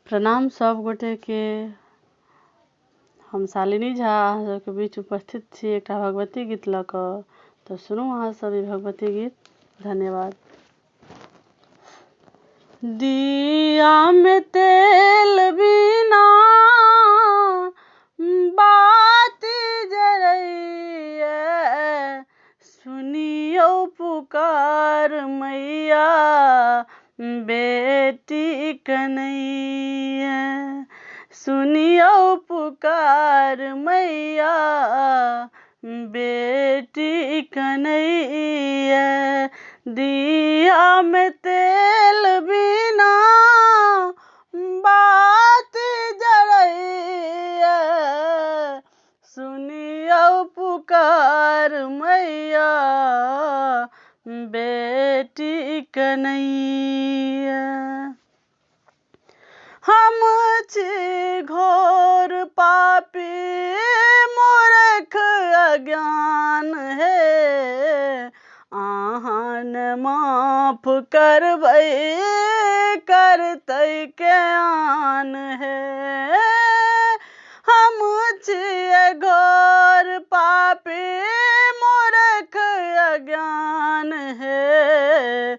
प्रणाम सब गोटे के। हम शालिनी झा अहाँ के बीच उपस्थित छी एकटा भगवती गीत लऽ कऽ। तऽ सुनू अहाँ सब ई भगवती गीत। धन्यवाद। दिया में तेल बिना बाती जरैया, सुनियो पुकार मैया बेटी कन्हैया। सुनियो पुकार मैया बेटी कन्हैया। दिया में तेल बिना बाती जरैया, सुनियो पुकार मैया बेटी कन्हैया। हम छी घोर पापी मूर्ख अज्ञान है, अहाँ न माफ करबै करतै के आन है। हम छी घोर पापी मूर्ख अज्ञान है,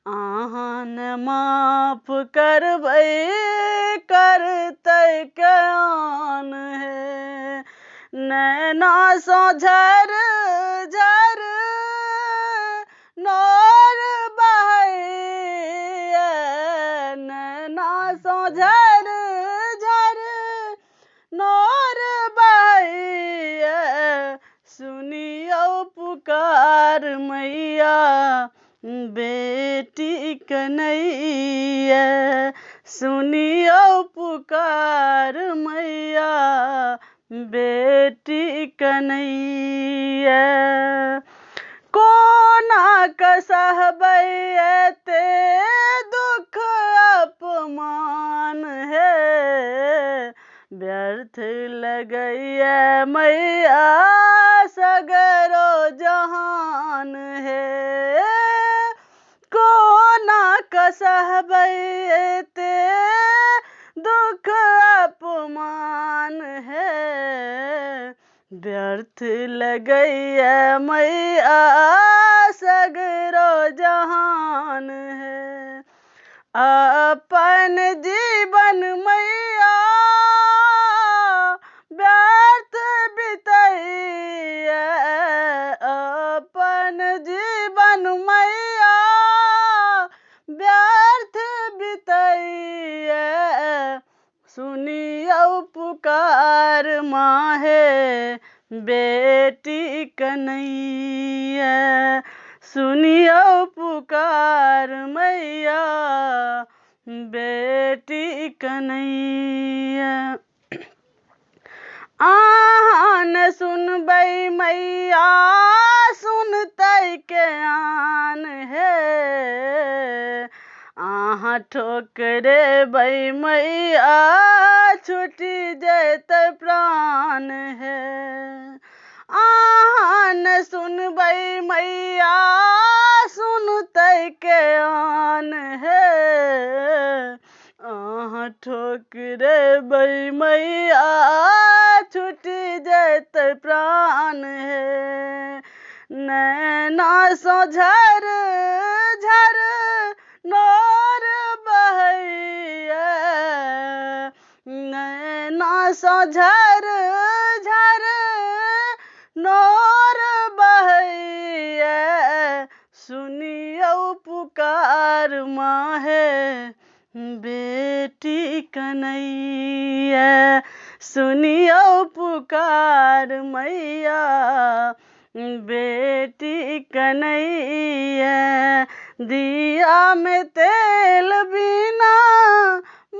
अहाँ न माफ करबै करतै के आन है। नैना सँ झर झर नोर बहैया, नैना सँ झर झर नोर बहैया, सुनियो पुकार मैया बेटी कन्हैया। सुनियो पुकार मैया बेटी कन्हैया। कोना कऽ सहबै एते दुख अपमान है, व्यर्थ लगैया मैया सगरो जहान है। कोना कऽ सहबै एते दुख अपमान है, व्यर्थ लगैया मैया सगरो जहान है। अपन जीवन मैया व्यर्थ बितैया, अपन जीवन मैया व्यर्थ बितैया, सुनियो पुकार माहे बेटी कन्हैया। सुनियो पुकार मैया बेटी कन्हैया। अहाँ न सुनबै मैया सुनतै के आन है, अहाँ ठोकरेबै मैया छुटि जेतै प्राण है। अहाँ न सुनबै मैया सुनतै के आन है, अहाँ ठोकरेबै मैया छुटि जेतै प्राण है। नैना सँ झर झर नोर बहैया, नैना सँ झर झर नोर बहैया, सुनियो पुकार माहे बेटी कन्हैया। सुनियो पुकार मैया बेटी कन्हैया। दिया में तेल बिना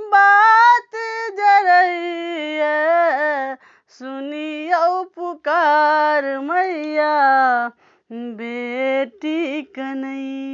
बाती जरैया, सुनियो पुकार मैया बेटी कन्हैया।